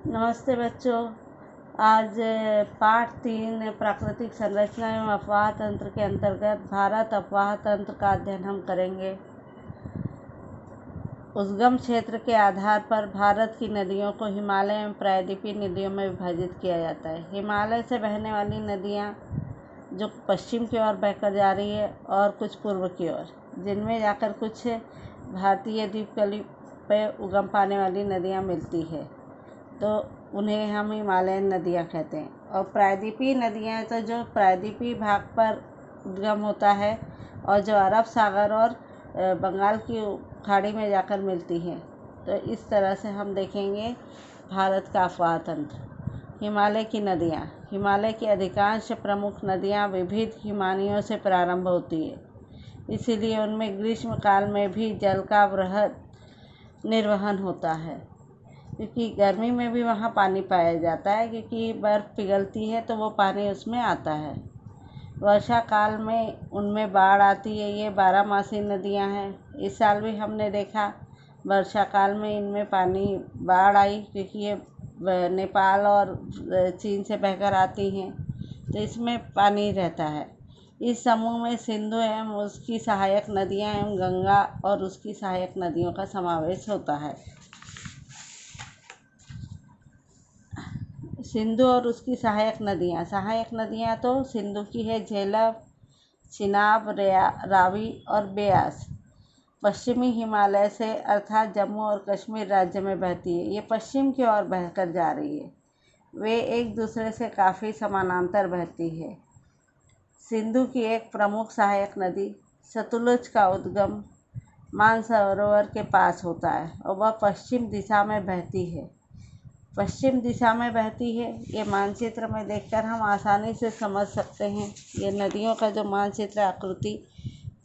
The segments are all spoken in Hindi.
नमस्ते बच्चों। आज पाठ 3 प्राकृतिक संरचना एवं अफवाह तंत्र के अंतर्गत भारत अफवाह तंत्र का अध्ययन हम करेंगे। उद्गम क्षेत्र के आधार पर भारत की नदियों को हिमालय एवं प्रायद्वीपीय नदियों में विभाजित किया जाता है। हिमालय से बहने वाली नदियाँ जो पश्चिम की ओर बहकर जा रही है और कुछ पूर्व की ओर, जिनमें जाकर कुछ भारतीय द्वीपकल्प पे उगम पाने वाली नदियाँ मिलती है, तो उन्हें हम हिमालयन नदियाँ कहते हैं। और प्रायद्वीपीय नदियाँ तो जो प्रायद्वीपीय भाग पर उद्गम होता है और जो अरब सागर और बंगाल की खाड़ी में जाकर मिलती हैं। तो इस तरह से हम देखेंगे भारत का अफवाह तंत्र। हिमालय की नदियाँ। हिमालय की अधिकांश प्रमुख नदियाँ विविध हिमानियों से प्रारंभ होती है, इसीलिए उनमें ग्रीष्म काल में भी जल का वृहद निर्वहन होता है, क्योंकि गर्मी में भी वहाँ पानी पाया जाता है, क्योंकि बर्फ़ पिघलती है तो वो पानी उसमें आता है। वर्षा काल में उनमें बाढ़ आती है। ये 12मासी नदियाँ हैं। इस साल भी हमने देखा वर्षा काल में इनमें पानी बाढ़ आई, क्योंकि ये नेपाल और चीन से बहकर आती हैं, तो इसमें पानी रहता है। इस समूह में सिंधु एवं उसकी सहायक नदियाँ एवं गंगा और उसकी सहायक नदियों का समावेश होता है। सिंधु और उसकी सहायक नदियाँ तो सिंधु की है झेलम, चिनाब, रावी और ब्यास। पश्चिमी हिमालय से अर्थात जम्मू और कश्मीर राज्य में बहती है। ये पश्चिम की ओर बहकर जा रही है। वे एक दूसरे से काफ़ी समानांतर बहती है। सिंधु की एक प्रमुख सहायक नदी सतलुज का उद्गम मानसरोवर के पास होता है और वह पश्चिम दिशा में बहती है। ये मानचित्र में देखकर हम आसानी से समझ सकते हैं। ये नदियों का जो मानचित्र आकृति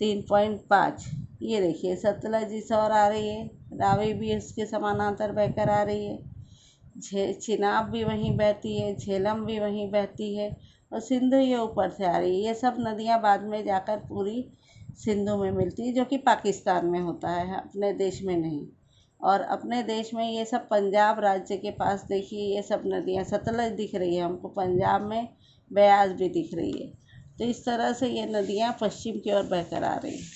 3.5, ये देखिए सतलज इस ओर आ रही है, रावी भी इसके समानांतर बहकर आ रही है, चिनाब भी वहीं बहती है, झेलम भी वहीं बहती है और सिंधु ये ऊपर से आ रही है। ये सब नदियाँ बाद में जाकर पूरी सिंधु में मिलती है, जो कि पाकिस्तान में होता है, अपने देश में नहीं। और अपने देश में ये सब पंजाब राज्य के पास देखिए ये सब नदियाँ, सतलज दिख रही है हमको, पंजाब में ब्यास भी दिख रही है। तो इस तरह से ये नदियाँ पश्चिम की ओर बहकर आ रही हैं।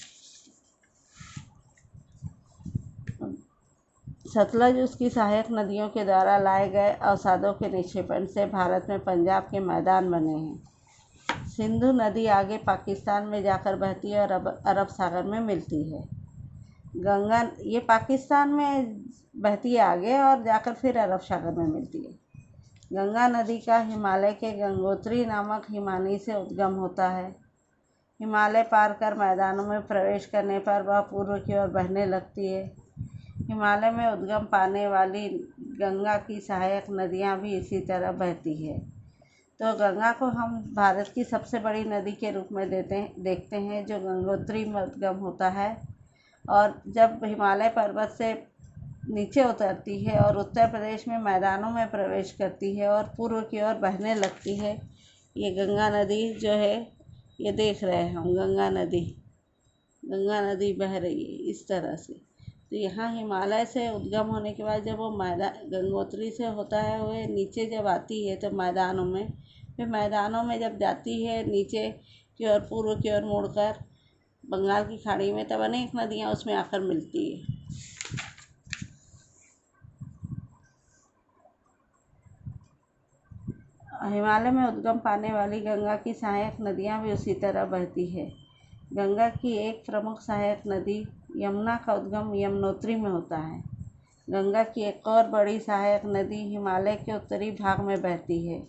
सतलज उसकी सहायक नदियों के द्वारा लाए गए अवसादों के निक्षेपण से भारत में पंजाब के मैदान बने हैं। सिंधु नदी आगे पाकिस्तान में जाकर बहती है और अरब सागर में मिलती है। गंगा ये पाकिस्तान में बहती है आगे और जाकर फिर अरब सागर में मिलती है। गंगा नदी का हिमालय के गंगोत्री नामक हिमानी से उद्गम होता है। हिमालय पार कर मैदानों में प्रवेश करने पर वह पूर्व की ओर बहने लगती है। हिमालय में उद्गम पाने वाली गंगा की सहायक नदियाँ भी इसी तरह बहती है। तो गंगा को हम भारत की सबसे बड़ी नदी के रूप में देखते हैं, जो गंगोत्री में उद्गम होता है और जब हिमालय पर्वत से नीचे उतरती है और उत्तर प्रदेश में मैदानों में प्रवेश करती है और पूर्व की ओर बहने लगती है। ये गंगा नदी जो है, ये देख रहे हैं हम, गंगा नदी बह रही है इस तरह से। तो यहाँ हिमालय से उद्गम होने के बाद जब वो गंगोत्री से होता है, वो नीचे जब आती है तो मैदानों में, फिर मैदानों में जब जाती है नीचे की ओर, पूर्व की ओर मुड़कर बंगाल की खाड़ी में, तब अनेक नदियाँ उसमें आकर मिलती है। हिमालय में उद्गम पाने वाली गंगा की सहायक नदियाँ भी उसी तरह बहती है। गंगा की एक प्रमुख सहायक नदी यमुना का उद्गम यमुनोत्री में होता है। गंगा की एक और बड़ी सहायक नदी हिमालय के उत्तरी भाग में बहती है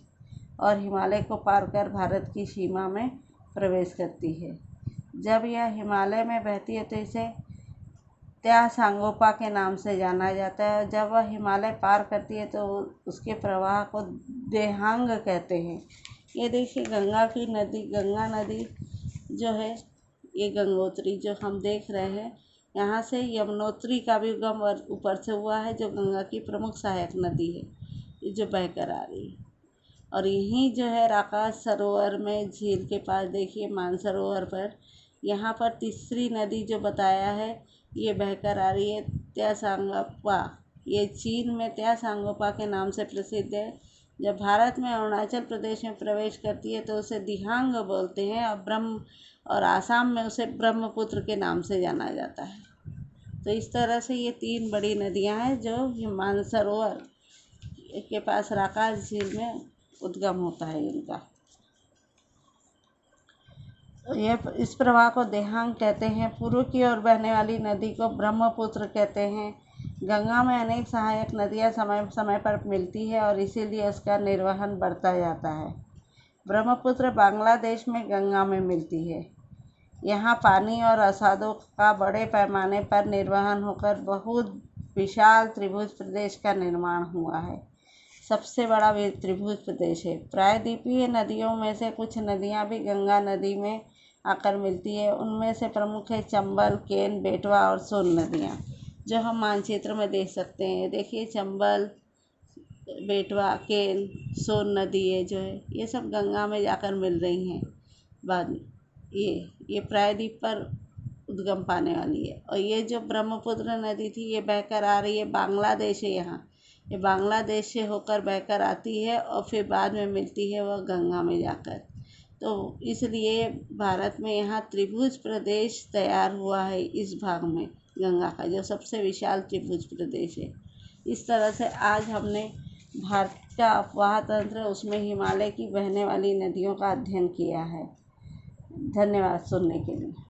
और हिमालय को पार कर भारत की सीमा में प्रवेश करती है। जब यह हिमालय में बहती है तो इसे त्यासांगोपा के नाम से जाना जाता है, और जब वह हिमालय पार करती है तो उसके प्रवाह को देहांग कहते हैं। ये देखिए गंगा नदी जो है, ये गंगोत्री जो हम देख रहे हैं, यहाँ से यमुनोत्री का भी उद्गम ऊपर से हुआ है, जो गंगा की प्रमुख सहायक नदी है, ये जो बहकर आ रही है। और यहीं जो है राकाश सरोवर में झील के पास देखिए मानसरोवर पर, यहाँ पर तीसरी नदी जो बताया है, ये बहकर आ रही है त्यासांगपा। ये चीन में त्यासांगोपा के नाम से प्रसिद्ध है। जब भारत में अरुणाचल प्रदेश में प्रवेश करती है तो उसे दिहांग बोलते हैं और आसाम में उसे ब्रह्मपुत्र के नाम से जाना जाता है। तो इस तरह से ये 3 बड़ी नदियां हैं जो मानसरोवर के पास राकाज झील में उद्गम होता है इनका। ये इस प्रवाह को देहांग कहते हैं। पूर्व की ओर बहने वाली नदी को ब्रह्मपुत्र कहते हैं। गंगा में अनेक सहायक नदियां समय समय पर मिलती है और इसीलिए उसका निर्वहन बढ़ता जाता है। ब्रह्मपुत्र बांग्लादेश में गंगा में मिलती है। यहाँ पानी और अवसादों का बड़े पैमाने पर निर्वहन होकर बहुत विशाल त्रिभुज प्रदेश का निर्माण हुआ है। सबसे बड़ा त्रिभुज प्रदेश है। प्रायद्वीपीय नदियों में से कुछ नदियाँ भी गंगा नदी में आकर मिलती है। उनमें से प्रमुख है चंबल, केन, बेतवा और सोन नदियाँ, जो हम मानचित्र में देख सकते हैं। देखिए चंबल, बेतवा, केन, सोन नदी है जो है, ये सब गंगा में जाकर मिल रही हैं। बाद ये प्रायद्वीप पर उद्गम पाने वाली है। और ये जो ब्रह्मपुत्र नदी थी ये बहकर आ रही है, बांग्लादेश है यहाँ, ये बांग्लादेश से होकर बहकर आती है और फिर बाद में मिलती है वह गंगा में जाकर। तो इसलिए भारत में यहाँ त्रिभुज प्रदेश तैयार हुआ है इस भाग में गंगा का, जो सबसे विशाल त्रिभुज प्रदेश है। इस तरह से आज हमने भारत का अपवाह तंत्र, उसमें हिमालय की बहने वाली नदियों का अध्ययन किया है। धन्यवाद सुनने के लिए।